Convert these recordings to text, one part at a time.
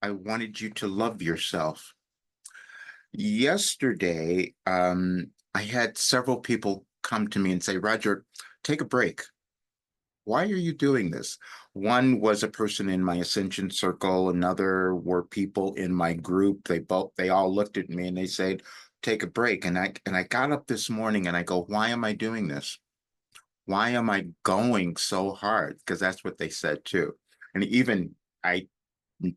I wanted you to love yourself. Yesterday, I had several people come to me and say, Roger, take a break. Why are you doing this? One was a person in my ascension circle, another were people in my group. They all looked at me and they said, take a break. And I got up this morning and I go, why am I doing this? Why am I going so hard? Because that's what they said too. And even I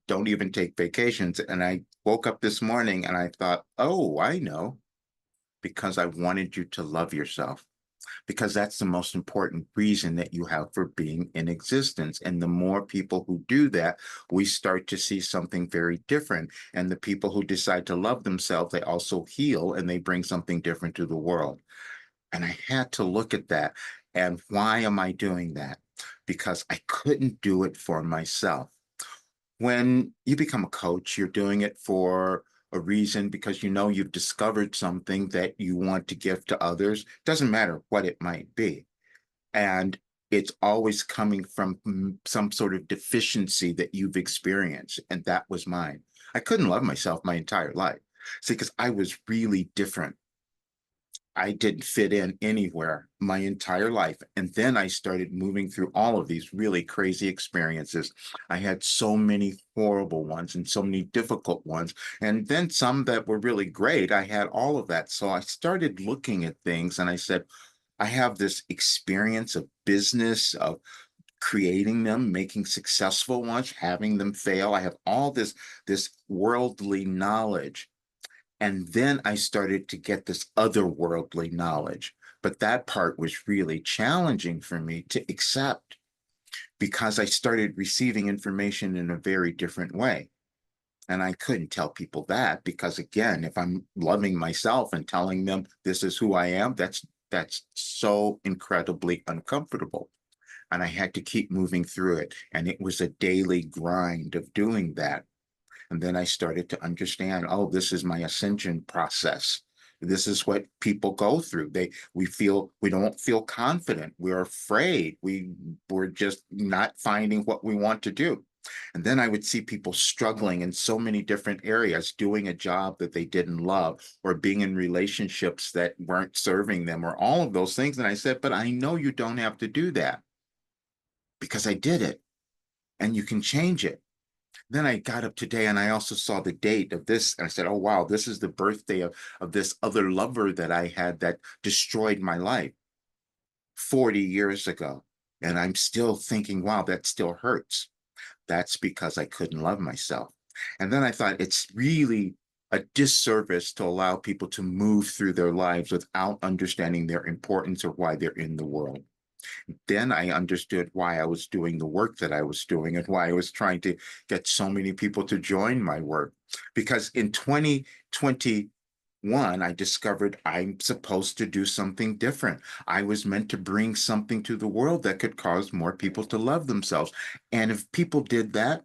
don't even take vacations. And I woke up this morning and I thought, oh, I know, because I wanted you to love yourself, because that's the most important reason that you have for being in existence. And the more people who do that, we start to see something very different. And the people who decide to love themselves, they also heal and they bring something different to the world. And I had to look at that. And why am I doing that? Because I couldn't do it for myself. When you become a coach, you're doing it for a reason because you know you've discovered something that you want to give to others. Doesn't matter what it might be. And it's always coming from some sort of deficiency that you've experienced. And that was mine. I couldn't love myself my entire life. See, because I was really different. I didn't fit in anywhere my entire life. And then I started moving through all of these really crazy experiences. I had so many horrible ones and so many difficult ones, and then some that were really great. I had all of that. So I started looking at things and I said, I have this experience of business, of creating them, making successful ones, having them fail. I have all this worldly knowledge, and then I started to get this otherworldly knowledge. But that part was really challenging for me to accept because I started receiving information in a very different way. And I couldn't tell people that because, again, if I'm loving myself and telling them this is who I am, that's so incredibly uncomfortable. And I had to keep moving through it. And it was a daily grind of doing that. And then I started to understand, oh, this is my ascension process. This is what people go through. We don't feel confident. We're afraid. We're just not finding what we want to do. And then I would see people struggling in so many different areas, doing a job that they didn't love, or being in relationships that weren't serving them, or all of those things. And I said, but I know you don't have to do that because I did it and you can change it. Then I got up today and I also saw the date of this. And I said, oh, wow, this is the birthday of this other lover that I had that destroyed my life 40 years ago. And I'm still thinking, wow, that still hurts. That's because I couldn't love myself. And then I thought it's really a disservice to allow people to move through their lives without understanding their importance or why they're in the world. Then I understood why I was doing the work that I was doing and why I was trying to get so many people to join my work. Because in 2021, I discovered I'm supposed to do something different. I was meant to bring something to the world that could cause more people to love themselves. And if people did that,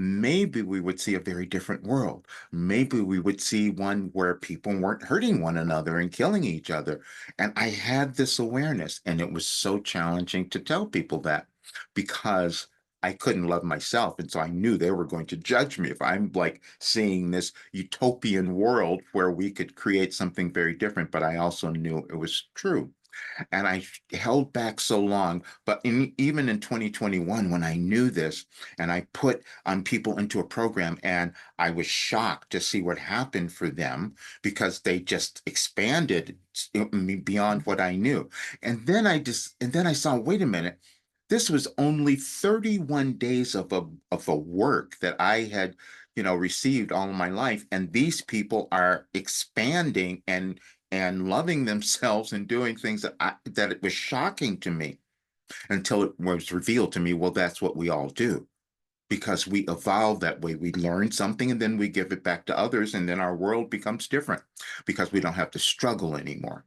maybe we would see a very different world. Maybe we would see one where people weren't hurting one another and killing each other. And I had this awareness, and it was so challenging to tell people that because I couldn't love myself. And so I knew they were going to judge me if I'm like seeing this utopian world where we could create something very different. But I also knew it was true. And I held back so long. But even in 2021, when I knew this and I put people into a program, and I was shocked to see what happened for them because they just expanded beyond what I knew. And then I saw, wait a minute, this was only 31 days of a work that I had, received all of my life. And these people are expanding and loving themselves and doing things that it was shocking to me until it was revealed to me, well, that's what we all do because we evolve that way. We learn something and then we give it back to others, and then our world becomes different because we don't have to struggle anymore.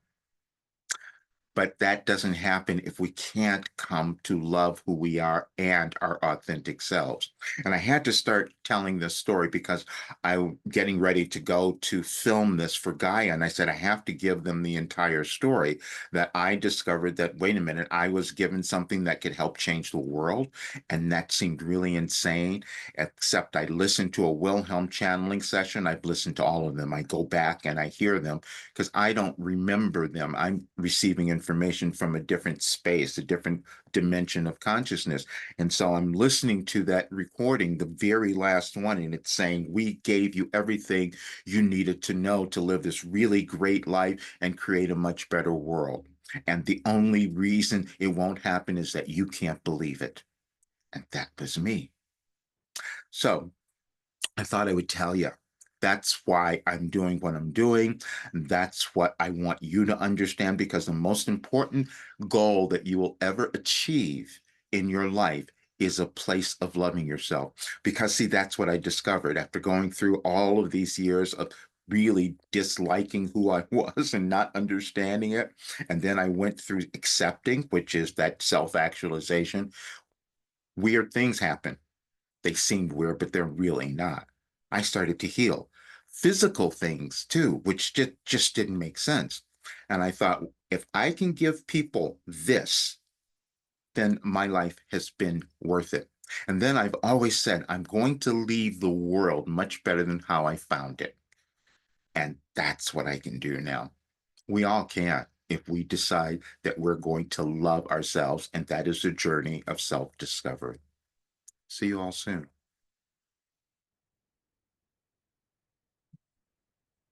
But that doesn't happen if we can't come to love who we are and our authentic selves. And I had to start telling this story because I'm getting ready to go to film this for Gaia. And I said, I have to give them the entire story that I discovered that, wait a minute, I was given something that could help change the world. And that seemed really insane. Except I listened to a Wilhelm channeling session. I've listened to all of them. I go back and I hear them because I don't remember them. I'm receiving information from a different space, a different dimension of consciousness. And so I'm listening to that recording, the very last one, and it's saying, we gave you everything you needed to know to live this really great life and create a much better world. And the only reason it won't happen is that you can't believe it. And that was me. So I thought I would tell you. That's why I'm doing what I'm doing. That's what I want you to understand, because the most important goal that you will ever achieve in your life is a place of loving yourself. Because, see, that's what I discovered after going through all of these years of really disliking who I was and not understanding it. And then I went through accepting, which is that self actualization. Weird things happen. They seemed weird, but they're really not. I started to heal physical things too, which just didn't make sense. And I thought, if I can give people this, then my life has been worth it. And then I've always said, I'm going to leave the world much better than how I found it. And that's what I can do now. We all can if we decide that we're going to love ourselves. And that is a journey of self discovery. See you all soon.